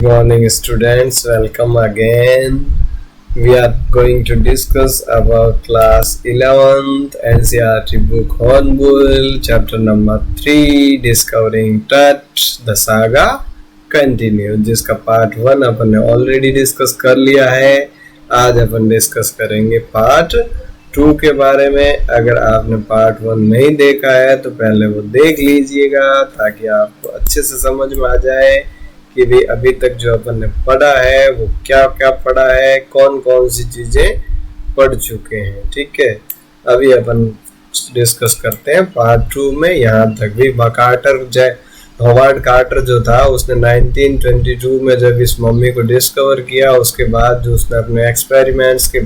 Morning students, welcome again. We are going to discuss about class 11th NCERT book Hornbill, chapter number 3, Discovering Touch, the saga continue, जिसका part 1 अपन ने already discuss कर लिया है। आज अपन discuss करेंगे part 2 के बारे में। अगर आपने पार्ट 1 नहीं देखा है तो पहले वो देख लीजिएगा ताकि आपको अच्छे से समझ में आ जाए कि भी अभी तक जो अपन ने पढ़ा है वो क्या क्या पढ़ा है, कौन कौन सी चीजें पढ़ चुके हैं। ठीक है, अभी अपन डिस्कस करते हैं पार्ट 2 में। यहाँ तक भी हॉवर्ड कार्टर जो था उसने 1922 में जब इस मम्मी को डिस्कवर किया, उसके बाद जो उसने अपने एक्सपेरिमेंट्स के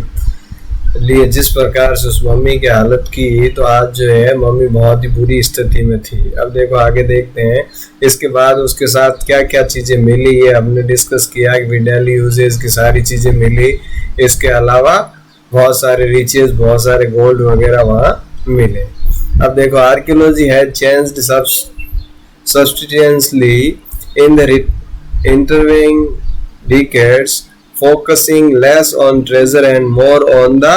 लिए जिस प्रकार से उस मम्मी की हालत की, तो आज जो है मम्मी बहुत ही बुरी स्थिति में थी। अब देखो आगे देखते हैं इसके बाद उसके साथ क्या क्या चीज़ें मिली। ये हमने डिस्कस किया कि डेली यूजेस की सारी चीज़ें मिली। इसके अलावा बहुत सारे रिचेस, बहुत सारे गोल्ड वगैरह वहाँ मिले। अब देखो archaeology has changed substantially in the intervening decades, focusing less on treasure and more on the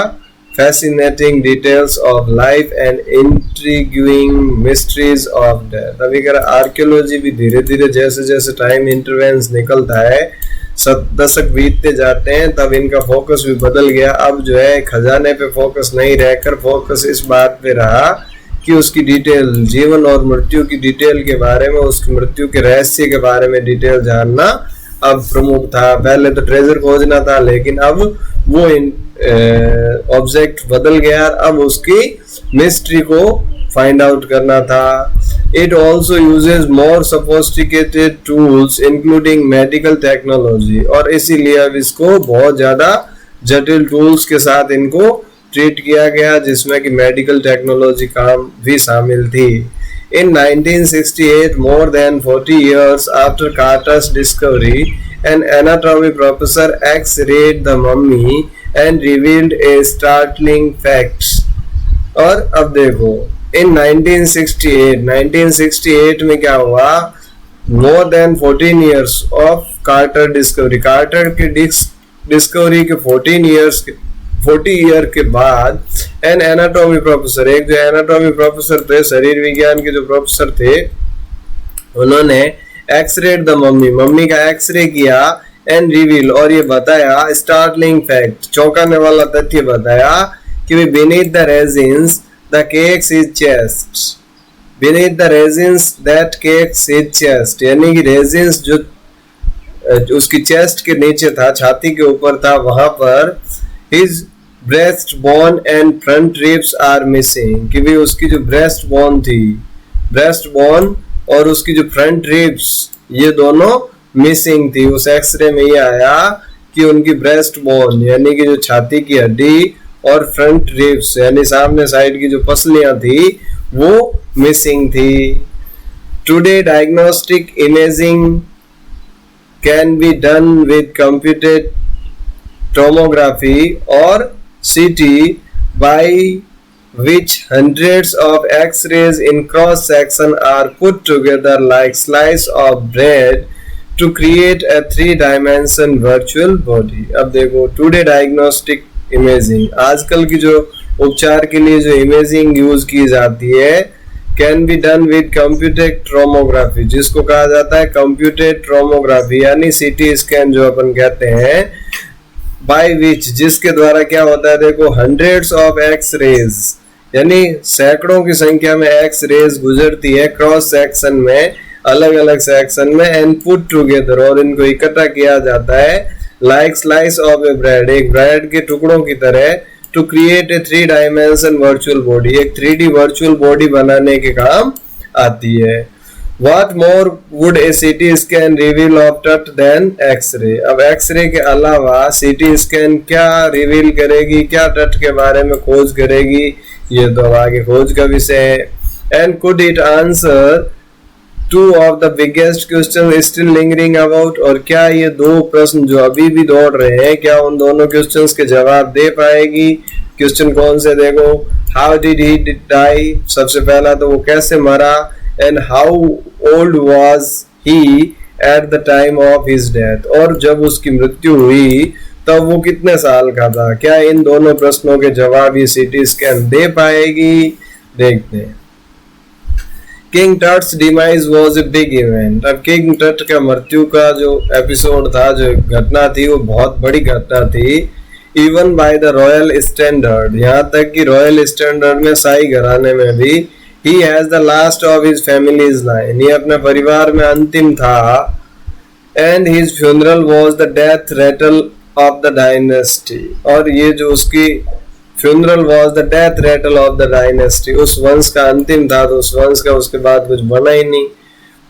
fascinating details of life and intriguing mysteries of death। अभी अगर आर्कियोलॉजी भी धीरे धीरे जैसे जैसे टाइम इंटरवेंस निकलता है, दशक बीतते जाते हैं, तब इनका फोकस भी बदल गया। अब जो है खजाने पे फोकस नहीं रहकर फोकस इस बात पे रहा कि उसकी डिटेल, जीवन और मृत्यु की डिटेल के बारे में, उसकी मृत्यु के रहस्य के बारे में डिटेल जानना अब प्रमुख था। पहले तो ट्रेजर खोजना था, लेकिन अब वो ऑब्जेक्ट बदल गया, अब उसकी मिस्ट्री को फाइंड आउट करना था। It also uses more sophisticated tools including medical technology, और इसीलिए अब इसको बहुत ज्यादा जटिल टूल्स के साथ इनको ट्रीट किया गया, जिसमें कि मेडिकल टेक्नोलॉजी काम भी शामिल थी। In 1968, more than 40 years after Carter's discovery, an anatomy professor X-rayed the mummy and revealed a startling fact। और अब देखो in 1968 में क्या हुआ? More than 14 years of Carter discovery, Carter के डिस्कवरी के 40 ईयर के बाद एन एनाटॉमी प्रोफेसर, एक जो एनाटॉमी प्रोफेसर थे, शरीर विज्ञान के जो प्रोफेसर थे, उन्होंने एक्सरेड द मम्मी का एक्सरे किया एंड रिवील, और ये बताया स्टार्टलिंग फैक्ट, चौंकाने वाला तथ्य बताया कि beneath the resins the cakes is chest, beneath the resins that cakes is chest, यानी कि रेजिन्स जो उसकी चेस्ट के नीचे था, छाती के ऊपर था, वहां पर His breastbone and front ribs are missing, कि भी उसकी जो breastbone थी, breastbone और उसकी जो front ribs, ये दोनों missing थी। उस एक्सरे में ये आया कि उनकी breastbone यानी कि जो छाती की हड्डी और front ribs यानी सामने साइड की जो पसलियां थी वो missing थी। Today diagnostic imaging can be done with computed tomography or CT, by which hundreds of X-rays in cross section are put together like slice of bread to create a 3-dimension virtual body। अब देखो today diagnostic imaging, आजकल की जो उपचार के लिए जो imaging use की जाती है, can be done with computed tomography, जिसको कहा जाता है कंप्यूटेड टोमोग्राफी यानी सीटी स्कैन जो अपन कहते हैं, बाय विच, जिसके द्वारा क्या होता है, देखो हंड्रेड्स ऑफ एक्स रेज यानी सैकड़ों की संख्या में एक्स रेज गुजरती है क्रॉस सेक्शन में, अलग अलग सेक्शन में, एंड पुट टुगेदर, और इनको इकट्ठा किया जाता है like slice of a bread, एक ब्रेड के टुकड़ों की तरह, to create a 3-dimension virtual body, एक 3D वर्चुअल बॉडी बनाने के काम आती है। What more would a CT scan reveal of touch than X-ray? अब X-ray के अलावा CT scan क्या रिवील करेगी, क्या टच के बारे में खोज करेगी, ये तो आगे खोज का विषय है। And could it answer two of the biggest questions still lingering about? और क्या ये दो प्रश्न जो अभी भी दौड़ रहे हैं, क्या उन दोनों क्वेश्चंस के जवाब दे पाएगी? क्वेश्चन कौन से देखो, How did he die? सबसे पहला तो वो कैसे मरा, and how old was he at the time of his death, और जब उसकी मृत्यु हुई तब वो कितने साल का था? क्या इन दोनों प्रश्नों के जवाब ये सीटी स्कैन दे पाएगी? देखते हैं। King Tut's demise was a big event. अब किंग टट का मृत्यु का जो एपिसोड था, जो घटना थी, वो बहुत बड़ी घटना थी। Even by the royal standard, यहाँ तक कि रॉयल स्टैंडर्ड में, शाही घराने में भी, he has the last of his families line, ये अपने परिवार में अंतिम था। And his funeral was the death Ratle of the dynasty, और ये जो उसकी funeral was the death Ratle of the dynasty, उस वंश का अंतिम था, तो उस वंश का उसके बाद कुछ बना ही नहीं।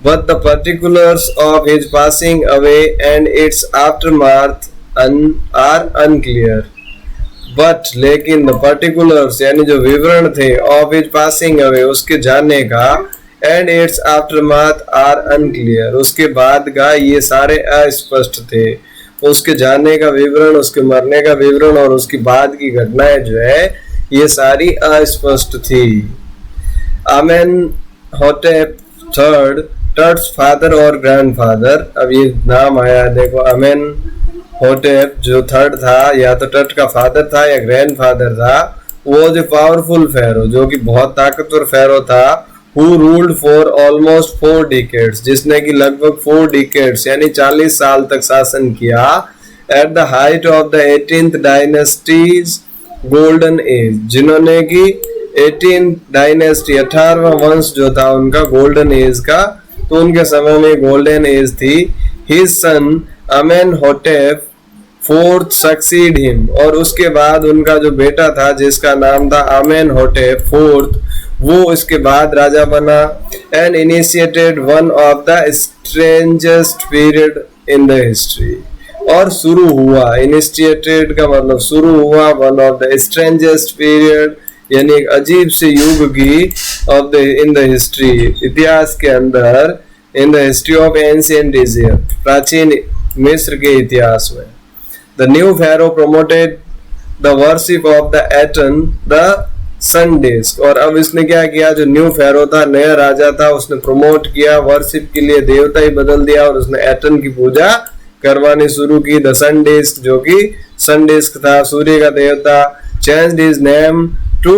But the particulars of his passing away and its aftermath are unclear. But लेकिन द पर्टिकुलर्स यानी जो विवरण थे, ऑफ हिज पासिंग अवे, उसके जाने का, and its aftermath are unclear, उसके बाद का, ये सारे अस्पष्ट थे। उसके जाने का विवरण, उसके मरने का विवरण और उसकी बाद की घटनाएं जो है, ये सारी अस्पष्ट थी। आमेनहोटेप थर्ड, टट्स फादर और ग्रैंडफादर, अब ये नाम आया, देखो आमेनहोटेप जो थर्ड था, या तो टट का फादर था या ग्रैंडफादर था। वो जो पावरफुल फेरो, जो कि बहुत ताकतवर फेरो था, who ruled for almost 4 decades, जिसने कि लगभग 4 decades यानी 40 साल तक शासन किया। at the height of the 18th dynasty's golden age, जिन्होंने कि 18th dynasty 18वां वंश जो था उनका गोल्डन एज का, तो उनके समय में गोल्डन एज थी। his son Amenhotep fourth succeed him, और उसके बाद उनका जो बेटा था जिसका नाम था आमेनहोटेप फोर्थ, वो इसके बाद राजा बना। And initiated one of the strangest period in the history, और शुरू हुआ, इनिशिएटेड का मतलब शुरू हुआ, one of the strangest period यानी एक अजीब से युग की, of the in the history, इतिहास के अंदर, in the history of ancient Egypt, प्राचीन मिस्र के इतिहास में। The new pharaoh promoted the worship of the Aten, the sun disk, और अब इसने क्या किया, जो न्यू फेरो था, नया राजा था, उसने प्रमोट किया, वर्शिप के लिए देवता ही बदल दिया, और उसने एटन की पूजा करवानी शुरू की। द सन डिस्क, जो कि सन डिस्क था, सूर्य का देवता। चेंज्ड हिज नेम टू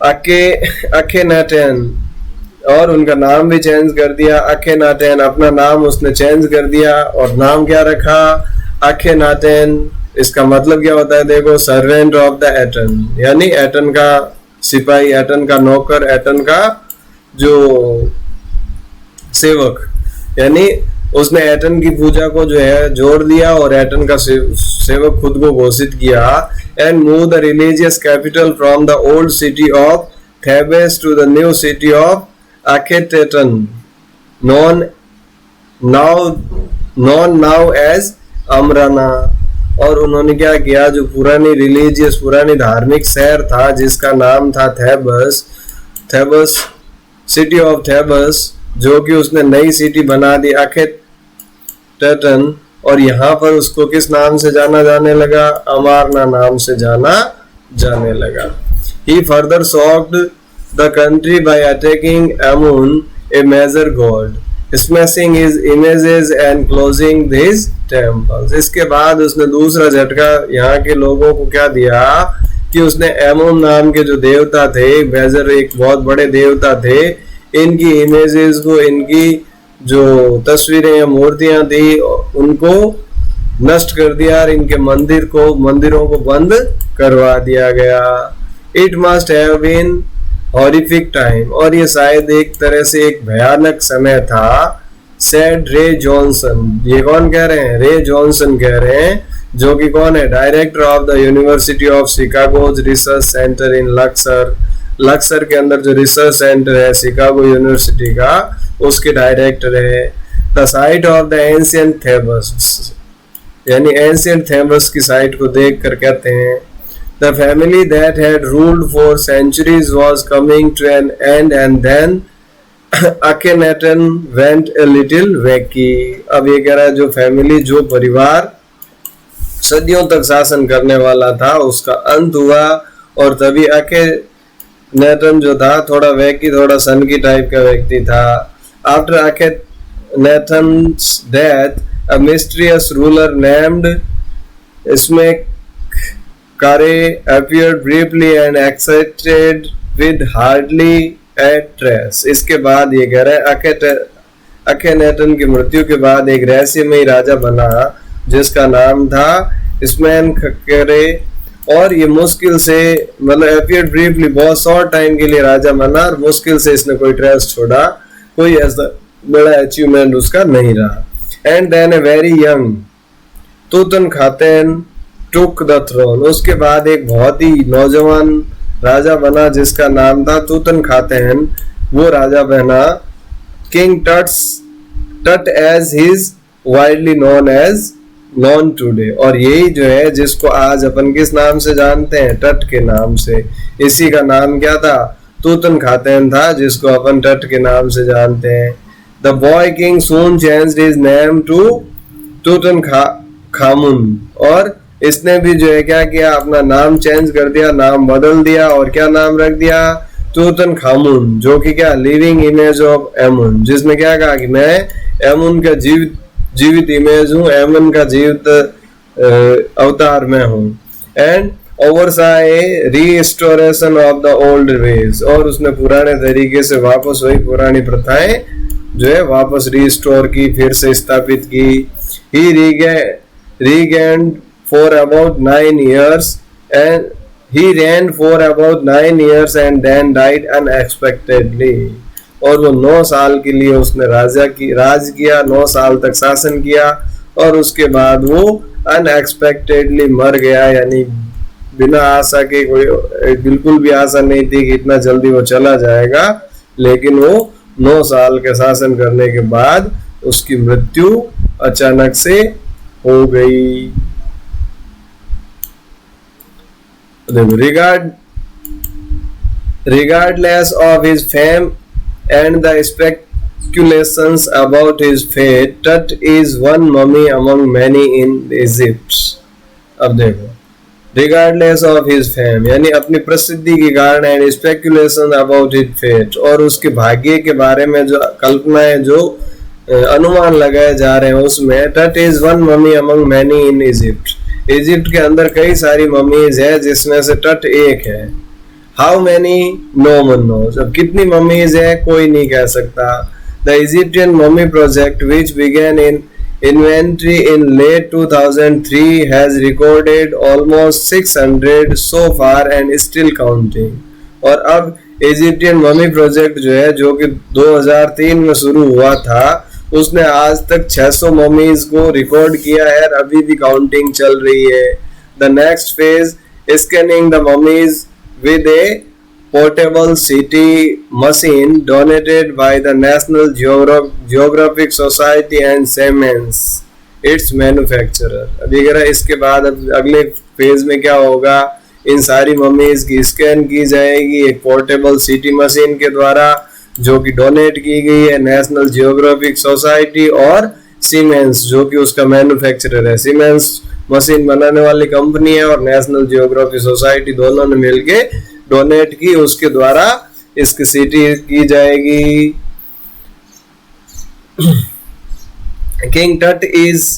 अखेनाटेन, और उनका नाम भी चेंज कर दिया, अखेनाटेन, अपना नाम उसने चेंज कर दिया, और नाम क्या रखा, अखेनाटेन। इसका मतलब क्या होता है, देखो, सर्वेंट ऑफ द एटन, यानी एटन का सिपाही, एटन का नौकर, एटन का जो सेवक, यानी उसने एटन की पूजा को जो है जोड़ दिया और एटन का सेवक खुद को घोषित किया। And move the religious capital from the old city of Thebes to the new city of Akhetaten, known now as Amarna. और उन्होंने क्या किया, जो पुरानी रिलीजियस, पुरानी धार्मिक शहर था जिसका नाम था थेबस, सिटी ऑफ थेबस, जो कि उसने नई सिटी बना दी अखेटेटन, और यहाँ पर उसको किस नाम से जाना जाने लगा, अमारना नाम से जाना जाने लगा। He further shocked the country by attacking Amun, a major god, smashing his images and closing his temples. इसके बाद उसने दूसरा झटका यहाँ के लोगों को क्या दिया कि उसने एमोन नाम के जो देवता थे, मेजर एक बहुत बड़े देवता थे, इनकी इमेजेस को, इनकी जो तस्वीरें या मूर्तियां थी, उनको नष्ट कर दिया और इनके मंदिरों को बंद करवा दिया गया। It must have been horrific time, और ये शायद एक तरह से एक भयानक समय था। सेड रे जॉनसन, ये कौन कह रहे हैं, रे जॉनसन कह रहे हैं, जो कि कौन है, director of the university of Chicago's research center in Luxor के अंदर जो रिसर्च सेंटर है शिकागो यूनिवर्सिटी का, उसके डायरेक्टर है। The site of the ancient Thebes, यानी एंशिएंट थेबस की साइट को देख कर कहते हैं, the family that had ruled for centuries was coming to an end, and then Akhenaten went a little wacky. अब ये कह रहा है, जो फैमिली, जो परिवार सदियों तक शासन करने वाला था, उसका अंत हुआ, और तभी अखेनाटन जो था थोड़ा वैकी, थोड़ा सन की टाइप का व्यक्ति था। After Nathan's death, a mysterious ruler named Smekkare appeared briefly and exited with hardly a trace. इसके बाद ये कह रहे हैं अखेनेटन की मृत्यु के बाद एक रहस्यमयी राजा बना जिसका नाम था स्मेनखरे, और ये मुश्किल से मतलब अपियर्ड ब्रीफली बहुत शॉर्ट टाइम के लिए राजा बना और मुश्किल से इसने कोई ट्रेस छोड़ा, कोई ऐसा बड़ा अचीवमेंट उसका नहीं रहा. And then a very young Tutankhaten took the throne. उसके बाद एक बहुत ही नौजवान राजा बना जिसका नाम था तूतनखातेन, वो राजा बना. King Tut as his widely known today, और यही जो है जिसको आज अपन किस नाम से जानते हैं, टट के नाम से. इसी का नाम क्या था, तूतनखातेन था, जिसको अपन टट के नाम से जानते हैं. The boy king soon changed his name to Tutankhamun, और इसने भी जो है क्या किया, अपना नाम चेंज कर दिया, नाम बदल दिया, और क्या नाम रख दिया, तूतनखामुन, जो कि क्या लिविंग इमेज ऑफ एमुन. जिसने क्या कहा कि मैं एमुन का जीवित इमेज हूँ, एमन का जीवित अवतार में हूँ. And oversaw restoration of the old ways, और उसने पुराने तरीके से वापस वही पुरानी प्रथाएं जो है वापस रीस्टोर की, फिर से स्थापित की. He reigned for about 9 years and he reigned for about 9 years and then died unexpectedly. और वो 9 साल के लिए उसने राज किया, 9 साल तक शासन किया, और उसके बाद वो अनएक्सपेक्टेडली मर गया. यानी बिना आशा के, कोई बिल्कुल भी आशा नहीं थी कि इतना जल्दी वो चला जाएगा, लेकिन वो 9 साल के शासन करने के बाद उसकी मृत्यु अचानक से हो गई. Regardless of his fame and the speculations about his fate, Tut is one mummy among many in Egypt. अब देखो, regardless of his fame यानी अपनी प्रसिद्धि के कारण and speculation about his fate, और उसके भाग्य के बारे में जो कल्पनाएं, जो अनुमान लगाए जा रहे हैं उसमें, Tut is one mummy among many in Egypt. Egypt के अंदर कई सारी मम्मीज है जिसमें से टट एक है. How many no one knows. अब कितनी मम्मीज है कोई नहीं कह सकता. The Egyptian mummy project which began in inventory in late 2003 has recorded almost 600 so far and still counting. और अब इजिप्टियन मम्मी प्रोजेक्ट जो है, जो कि 2003 में शुरू हुआ था, उसने आज तक 600 मम्मीज को रिकॉर्ड किया है, अभी भी काउंटिंग चल रही है. The next phase, scanning the mummies with a portable CT machine donated by the national geographic society and Siemens its manufacturer. अभी अगर इसके बाद अब अगले फेज में क्या होगा, इन सारी मम्मीज की स्कैन की जाएगी एक पोर्टेबल सीटी मशीन के द्वारा, जो कि डोनेट की गई है नेशनल जियोग्राफिक सोसाइटी और सीमेंस, जो कि उसका मैन्युफैक्चरर है. सीमेंस मशीन बनाने वाली कंपनी है और नेशनल जियोग्राफिक सोसाइटी दोनों ने मिलके डोनेट की, उसके द्वारा इसकी सीटी की जाएगी. King Tut is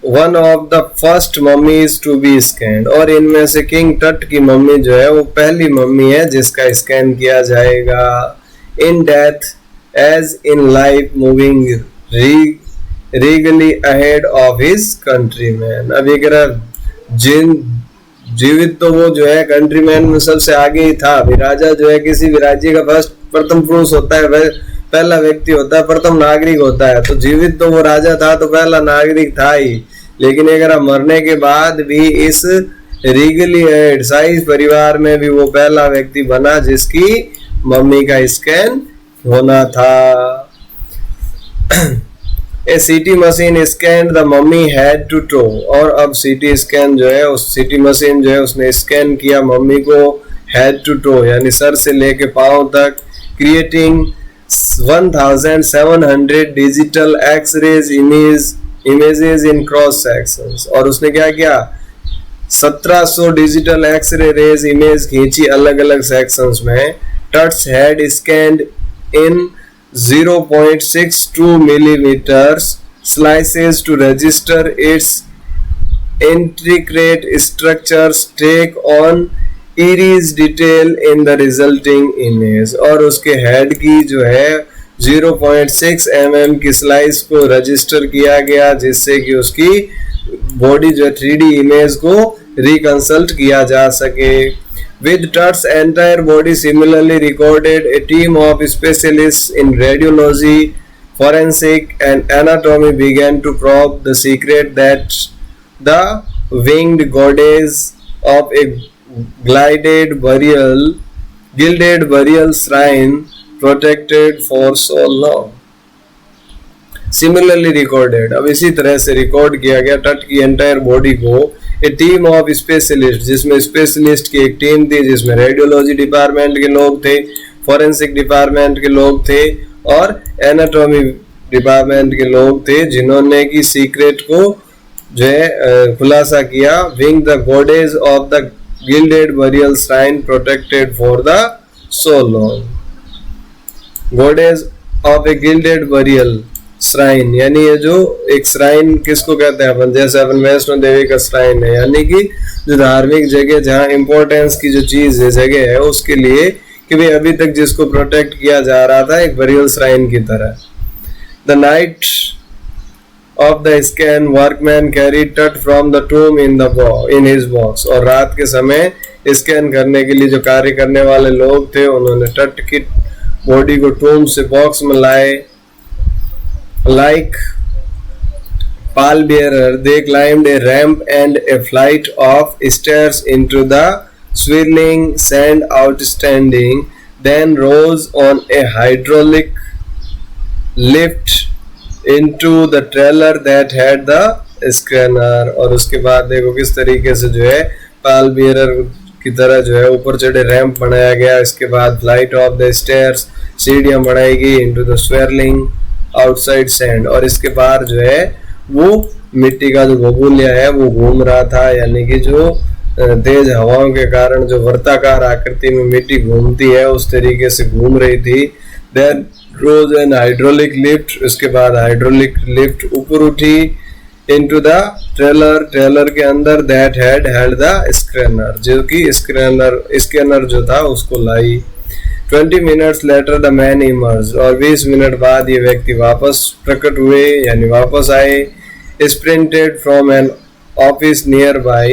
one of the first mummies to be scan, और इनमें से किंग टट की मम्मी जो है वो पहली मम्मी है जिसका स्कैन किया जाएगा. In death as in life, moving regally ahead of his countrymen. अभी अगर जीवित तो वो जो है कंट्रीमैन में सबसे आगे ही था. अभी राजा जो है किसी भी राज्य का प्रथम पुरुष होता है, वह पहला व्यक्ति होता है, प्रथम नागरिक होता है. तो जीवित तो वो राजा था, तो पहला नागरिक था ही, लेकिन अगर मरने के बाद भी इस रीगली एड साइज परिवार में भी वो पहला व्यक्ति बना जिसकी मम्मी का स्कैन होना था. A CT machine scan the mummy head to toe, और अब सीटी स्कैन जो है, उस सीटी मशीन जो है उसने स्कैन किया मम्मी को हेड टू टो यानी सर से लेके पांव तक, creating 1700 digital x-rays images in cross sections. और उसने क्या किया, 1700 डिजिटल एक्सरे रेज इमेज खींची अलग अलग सेक्शंस में. Tut's head scanned in 0.62 millimeters slices to register its intricate structures take on eerie detail in the resulting image। और उसके हेड की जो है 0.6 mm की स्लाइस को रजिस्टर किया गया जिससे कि उसकी बॉडी जो 3D इमेज को रिकंसल्ट किया जा सके। With Tutt's entire body similarly recorded, a team of specialists in radiology, forensic and anatomy began to probe the secret that the winged goddess of a gilded burial shrine protected for so long. Similarly recorded, अब इसी तरह से record किया गया टट की entire body को ए team of specialist, जिसमें स्पेशलिस्ट की एक टीम थी जिसमें रेडियोलॉजी डिपार्टमेंट के लोग थे, फॉरेंसिक डिपार्टमेंट के लोग थे और एनाटॉमी डिपार्टमेंट के लोग थे, जिन्होंने की सीक्रेट को जो है खुलासा किया। Wing the goddess of the gilded burial shrine protected for the so long. Goddess of A gilded burial shrine यानी ये जो एक श्राइन किसको कहते हैं अपन, जैसे अपन वैष्णो देवी का श्राइन है, यानी कि जो धार्मिक जगह जहाँ इंपॉर्टेंस की जो चीज है जगह है उसके लिए कि भाई अभी तक जिसको प्रोटेक्ट किया जा रहा था एक बरियल श्राइन की तरह। The night of the scan workman carry Tut from the tomb in his box. और रात के समय स्कैन करने के लिए जो कार्य करने वाले लोग थे उन्होंने टट की बॉडी को टूम से बॉक्स में लाए। Like pallbearer, they climbed a ramp and a flight of stairs into the swirling sand outstanding, then rose on a hydraulic lift into the trailer that had the scanner। और उसके बाद देखो किस तरीके से जो है pallbearer की तरह जो है ऊपर चढ़े रैंप बनाया गया। इसके बाद फ्लाइट ऑफ द स्टेयर्स, सीढ़ियां बनाई गई, इनटू द स्वेरलिंग आउटसाइड सैंड, और इसके बाहर जो है वो मिट्टी का जो बबूलिया है वो घूम रहा था, यानी कि जो तेज हवाओं के कारण जो वर्ताकार आकृति में मिट्टी घूमती है उस तरीके से घूम रही थी। Then rose an hydraulic lift, उसके बाद हाइड्रोलिक लिफ्ट ऊपर उठी इनटू द ट्रेलर के अंदर that had held the scanner, जो कि स्कैनर जो था उसको लाई। 20 minutes later the man emerged, और 20 मिनट बाद ये व्यक्ति वापस प्रकट हुए यानी वापस आए। Sprinted from an office nearby,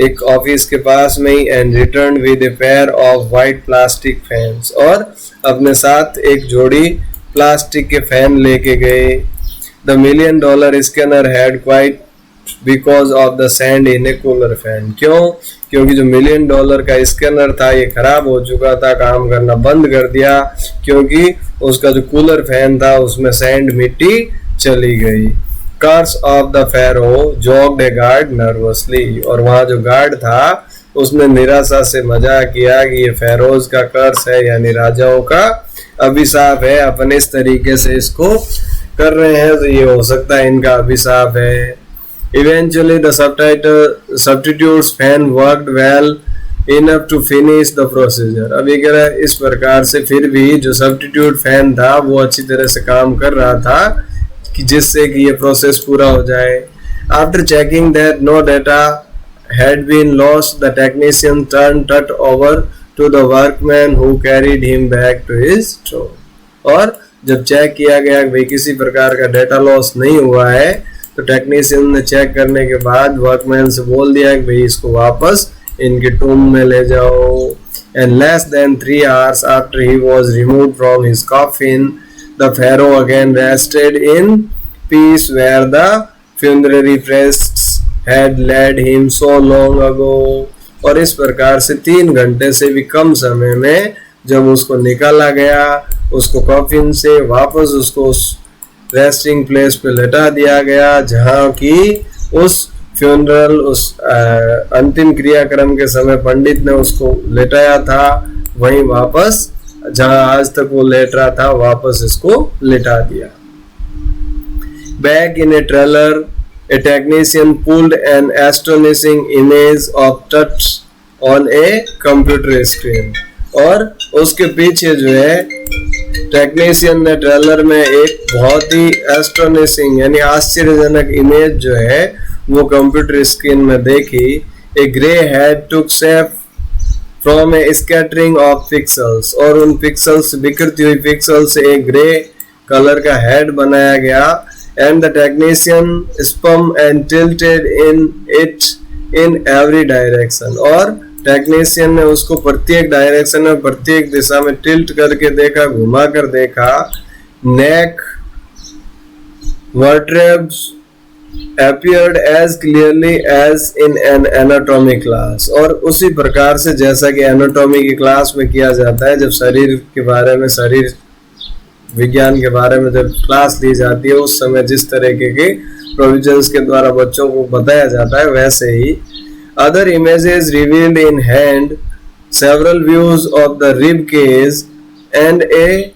एक ऑफिस के पास में ही, and returned with a pair of white plastic fans, और अपने साथ एक जोड़ी प्लास्टिक के फैन लेके गए। The $1 million scanner had quite because of the sand in a cooler fan। क्यों? क्योंकि जो $1 million का स्कैनर था ये खराब हो चुका था, काम करना बंद कर दिया क्योंकि उसका जो कूलर फैन था उसमें सैंड मिट्टी चली गई। Curse of the pharaoh jogged a guard nervously, और वहाँ जो गार्ड था उसने निराशा से मजाक किया कि ये फेरोज का कर्स है यानी राजाओं का अभिशाप है, अपन इस तरीके से इसको कर रहे हैं तो ये हो सकता है इनका अभिशाप है। Eventually the substitute's fan worked well enough to finish the procedure। अब ये कह रहा है इस प्रकार से फिर भी जो सब्स्टिट्यूट फैन था वो अच्छी तरह से काम कर रहा था कि जिससे कि ये प्रोसेस पूरा हो जाए। After checking that no data had been lost, the technician turned Tutt over to the workman who carried him back to his throne। और जब चेक किया गया कि किसी प्रकार का डेटा लॉस नहीं हुआ है तो टेक्नीशियन ने चेक करने के बाद वर्कमैन से बोल दिया कि भाई इसको वापस इनके टूम में ले जाओ। And less than 3 hours after he was removed from his coffin the pharaoh again rested in peace where the funerary priests had laid him so long ago. और इस प्रकार से 3 घंटे से भी कम समय में जब उसको निकाला गया उसको कॉफिन से वापस उसको उस रेस्टिंग प्लेस पे लेटा दिया गया जहाँ की उस फ्यूनरल उस अंतिम क्रियाक्रम के समय पंडित ने उसको लेटाया था, वहीं वापस जहाँ आज तक वो लेट रहा था वापस इसको लेटा दिया। Back in a trailer a technician pulled an astonishing image of Tut on a computer screen, और उसके पीछे जो है टेक्नीशियन ने ट्रेलर में एक बहुत ही एस्टोनिशिंग यानी आश्चर्यजनक इमेज जो है वो कंप्यूटर स्क्रीन में देखी। A grey head took shape from a scattering of pixels, और उन पिक्सल्स बिखरती हुई पिक्सल से एक ग्रे कलर का हेड बनाया गया। And the technician sperm and tilted in it in every direction, और टेक्नीशियन ने उसको प्रत्येक डायरेक्शन में प्रत्येक दिशा में टिल्ट करके देखा, घुमा कर देखा। नेक वर्टेब्रेस appeared as clearly as in an anatomy class, और उसी प्रकार से जैसा कि एनाटॉमी की क्लास में किया जाता है, जब शरीर के बारे में, शरीर विज्ञान के बारे में जब क्लास ली जाती है उस समय जिस तरीके के प्रोविजंस के द्वारा बच्चों को बताया जाता है वैसे ही। Other images revealed in hand several views of the rib cage and a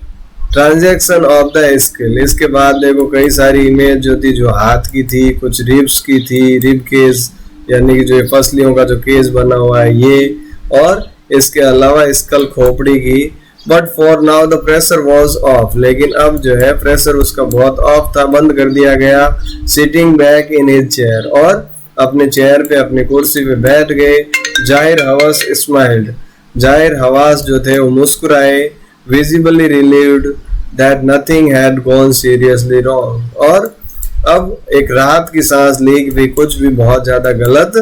transaction of the skull. इसके बाद देखो कई सारी इमेज जो थी जो हाथ की थी, कुछ रिब्स की थी, रिब केज यानी कि जो फसलियों का जो केज बना हुआ है ये, और इसके अलावा स्कल खोपड़ी की। But for now the pressure was of, लेकिन अब जो है प्रेशर उसका बहुत ऑफ था, बंद कर दिया गया। Sitting back in his chair, और अपने चेयर पे, अपनी कुर्सी पे बैठ गए। जाहिर हवास स्माइल्ड, जाहिर हवास जो थे वो मुस्कुराए। Visibly relieved that nothing had gone seriously wrong, और अब एक राहत की सांस ली कि भी कुछ भी बहुत ज्यादा गलत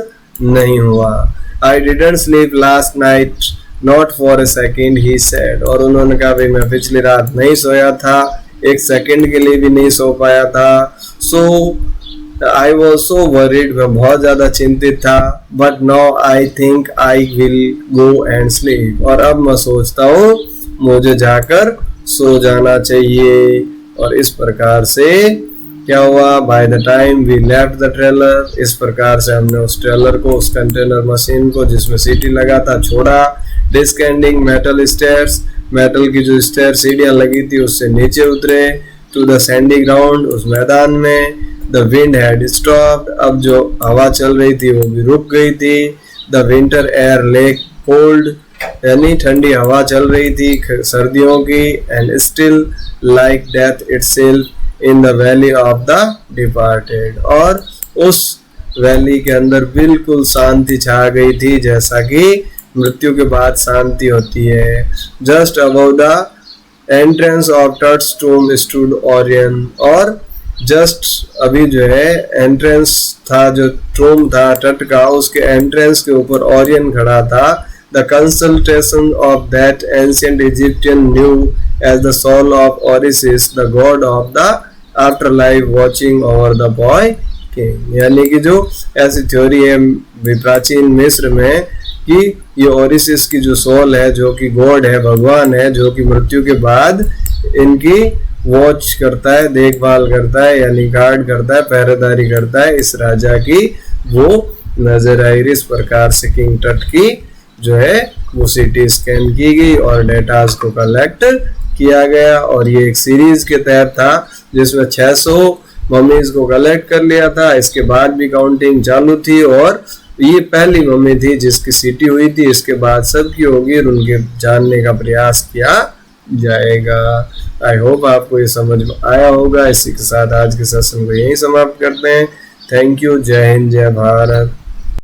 नहीं हुआ। I didn't sleep last night not for a second he said, और उन्होंने कहा भाई मैं पिछली रात नहीं सोया था, एक सेकंड के लिए भी नहीं सो पाया था। सो आई वॉज सो वरीड, मैं बहुत ज्यादा चिंतित था। But now I think I will go and sleep, और अब मैं सोचता हूँ मुझे जाकर सो जाना चाहिए। और इस प्रकार से क्या हुआ, by the time we left the trailer, इस प्रकार से हमने उस ट्रेलर को, उस कंटेनर मशीन को जिसमें सीटी लगा था, छोड़ा। डिस्केंडिंग मेटल स्टेयर्स, मेटल की जो स्टेयर सीढ़ियां लगी थी उससे नीचे उतरे। टू द सैंडी ग्राउंड, उस मैदान में। द विंड हैड स्टॉप्ड, अब जो हवा चल रही थी वो भी रुक गई थी। The winter air lake cold, यानी ठंडी हवा चल रही थी सर्दियों की। And still like death itself in the valley of the departed, और उस वैली के अंदर बिल्कुल शांति छा गई थी जैसा कि मृत्यु के बाद शांति होती है। Just above the entrance of Tut's tomb stood Orion, और जस्ट अभी जो है एंट्रेंस था, जो टूम था तट का, उसके एंट्रेंस के ऊपर ओरियन खड़ा था। The consultation of that ancient Egyptian knew as the soul of Orisis, the god of the afterlife, watching over the boy king। यानी कि जो ऐसी थ्योरी है प्राचीन मिस्र में कि ये ओरिसिस की जो सोल है, जो कि गॉड है, भगवान है, जो कि मृत्यु के बाद इनकी वॉच करता है, देखभाल करता है, यानी गार्ड करता है, पहरेदारी करता है इस राजा की, वो नजर आई। इस प्रकार से किंग टट की जो है वो सीटी स्कैन की गई और डेटास को कलेक्ट किया गया। और ये एक सीरीज के तहत था जिसमें 600 मम्मीज को कलेक्ट कर लिया था। इसके बाद भी काउंटिंग चालू थी, और ये पहली मम्मी थी जिसकी सीटी हुई थी। इसके बाद सबकी होगी और उनके जानने का प्रयास किया जाएगा। आई होप आपको ये समझ में आया होगा। इसी के साथ आज के सेशन को यहीं समाप्त करते हैं। Thank you. जय हिंद, जय भारत।